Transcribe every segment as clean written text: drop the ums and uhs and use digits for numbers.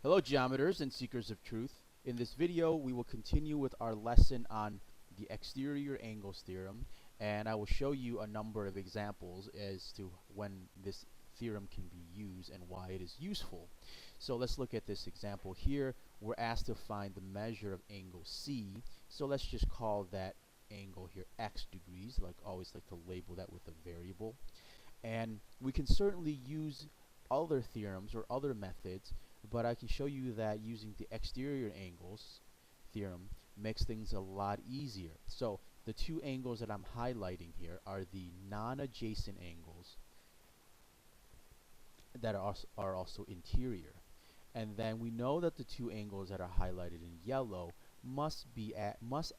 Hello geometers and seekers of truth. In this video we will continue with our lesson on the exterior angles theorem, and I will show you a number of examples as to when this theorem can be used and why it is useful. So let's look at this example here. We're asked to find the measure of angle C, so let's just call that angle here x degrees. Always like to label that with a variable, and we can certainly use other theorems or other methods, but I can show you that using the exterior angles theorem makes things a lot easier. So the two angles that I'm highlighting here are the non-adjacent angles that are also interior. And then we know that the two angles that are highlighted in yellow must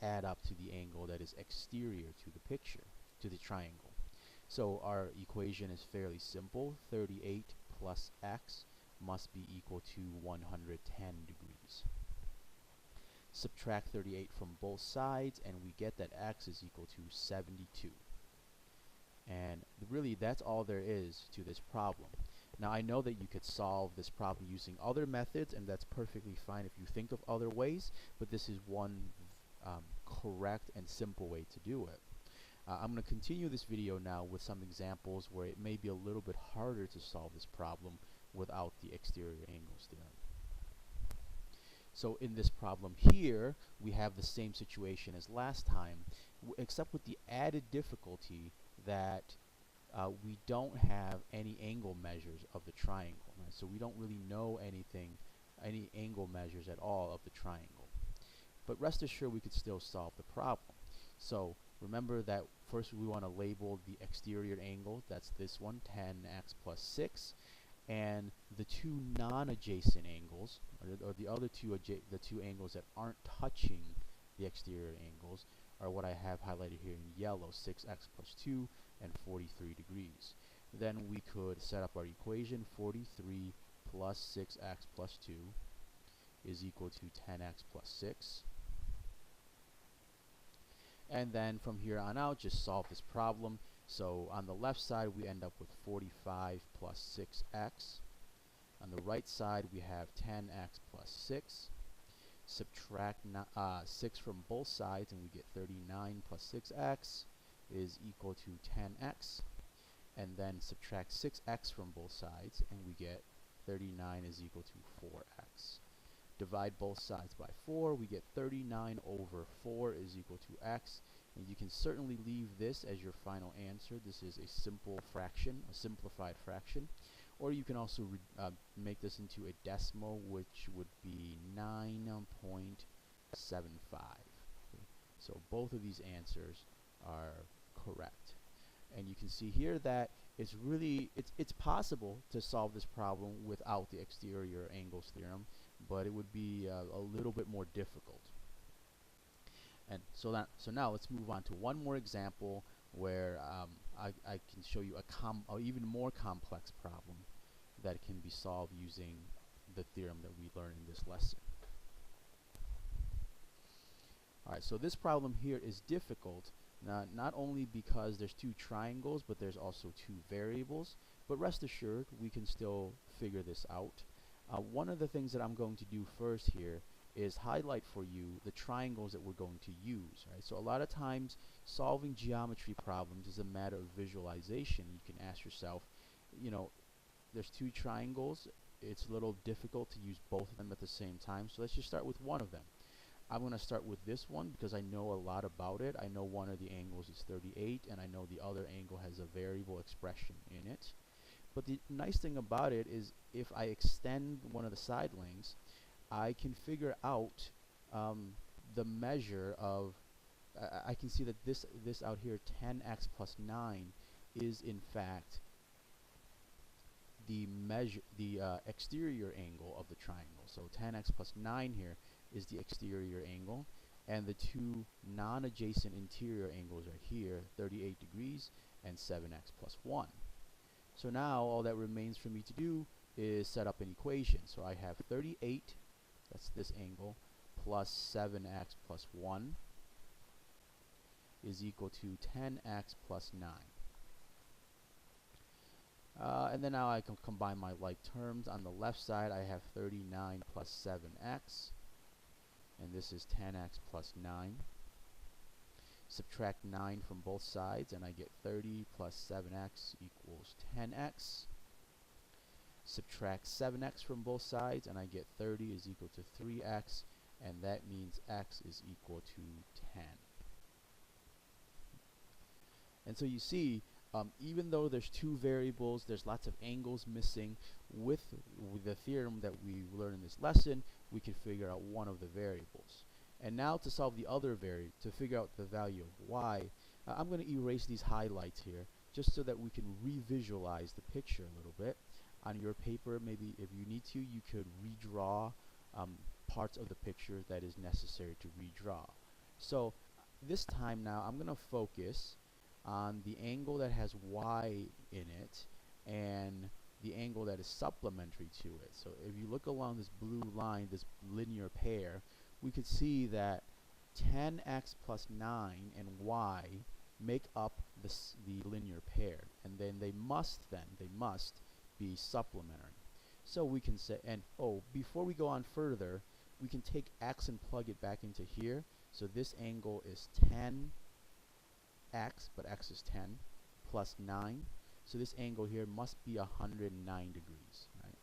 add up to the angle that is exterior to the picture, to the triangle. So our equation is fairly simple. 38 plus x must be equal to 110 degrees. Subtract 38 from both sides and we get that x is equal to 72. And really that's all there is to this problem. Now I know that you could solve this problem using other methods, and that's perfectly fine if you think of other ways, but this is one correct and simple way to do it. I'm going to continue this video now with some examples where it may be a little bit harder to solve this problem without the exterior angles theorem. So in this problem here, we have the same situation as last time, except with the added difficulty that we don't have any angle measures of the triangle. Right? So we don't really know any angle measures at all of the triangle. But rest assured we could still solve the problem. So remember that first we want to label the exterior angle. That's this one, 10x plus 6. And the two non-adjacent angles, or the other the two angles that aren't touching the exterior angles, are what I have highlighted here in yellow, 6x plus 2 and 43 degrees. Then we could set up our equation. 43 plus 6x plus 2 is equal to 10x plus 6. And then from here on out, just solve this problem. So on the left side, we end up with 45 plus 6x. On the right side, we have 10x plus 6. Subtract 6 from both sides, and we get 39 plus 6x is equal to 10x. And then subtract 6x from both sides, and we get 39 is equal to 4x. Divide both sides by 4, we get 39 over 4 is equal to x. And you can certainly leave this as your final answer. This is a simple fraction, a simplified fraction. Or you can also make this into a decimal, which would be 9.75. Okay. So both of these answers are correct. And you can see here that it's possible to solve this problem without the exterior angles theorem, but it would be a little bit more difficult. And so now let's move on to one more example where I can show you a even more complex problem that can be solved using the theorem that we learned in this lesson. Alright, so this problem here is difficult, not only because there's two triangles, but there's also two variables. But rest assured, we can still figure this out. One of the things that I'm going to do first here is highlight for you the triangles that we're going to use. Right? So a lot of times solving geometry problems is a matter of visualization. You can ask yourself, there's two triangles. It's a little difficult to use both of them at the same time. So let's just start with one of them. I'm going to start with this one because I know a lot about it. I know one of the angles is 38, and I know the other angle has a variable expression in it. But the nice thing about it is if I extend one of the side lengths, I can figure out the measure of, I can see that this out here, 10x plus 9, is in fact the exterior angle of the triangle. So 10x plus 9 here is the exterior angle, and the two non-adjacent interior angles are here, 38 degrees and 7x plus 1. So now all that remains for me to do is set up an equation. So I have 38, that's this angle, plus 7x plus 1 is equal to 10x plus 9. And then now I can combine my like terms. On the left side, I have 39 plus 7x, and this is 10x plus 9. Subtract 9 from both sides, and I get 30 plus 7x equals 10x. Subtract 7x from both sides, and I get 30 is equal to 3x, and that means x is equal to 10. And so you see, even though there's two variables, there's lots of angles missing. With the theorem that we learned in this lesson, we can figure out one of the variables. And now to solve the other variable, to figure out the value of y, I'm going to erase these highlights here just so that we can revisualize the picture a little bit. On your paper, maybe if you need to, you could redraw parts of the picture that is necessary to redraw. So this time now, I'm going to focus on the angle that has y in it and the angle that is supplementary to it. So if you look along this blue line, this linear pair, we could see that 10x plus 9 and y make up the linear pair, and then they must be supplementary. So we can say, and before we go on further, we can take x and plug it back into here. So this angle is 10x, but x is 10, plus 9. So this angle here must be 109 degrees, right?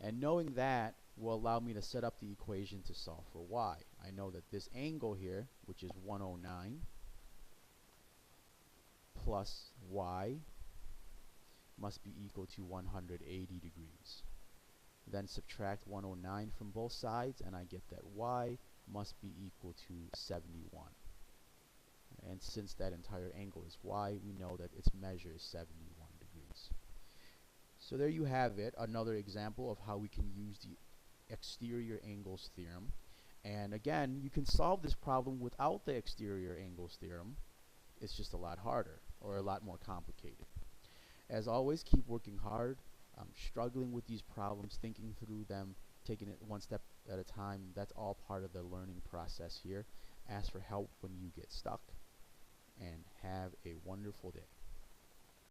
And knowing that will allow me to set up the equation to solve for y. I know that this angle here, which is 109, plus y must be equal to 180 degrees. Then subtract 109 from both sides, and I get that y must be equal to 71. And since that entire angle is y, we know that its measure is 71 degrees. So there you have it, another example of how we can use the exterior angles theorem. And again, you can solve this problem without the exterior angles theorem. It's just a lot harder, or a lot more complicated. As always, keep working hard, struggling with these problems, thinking through them, taking it one step at a time. That's all part of the learning process here. Ask for help when you get stuck, and have a wonderful day.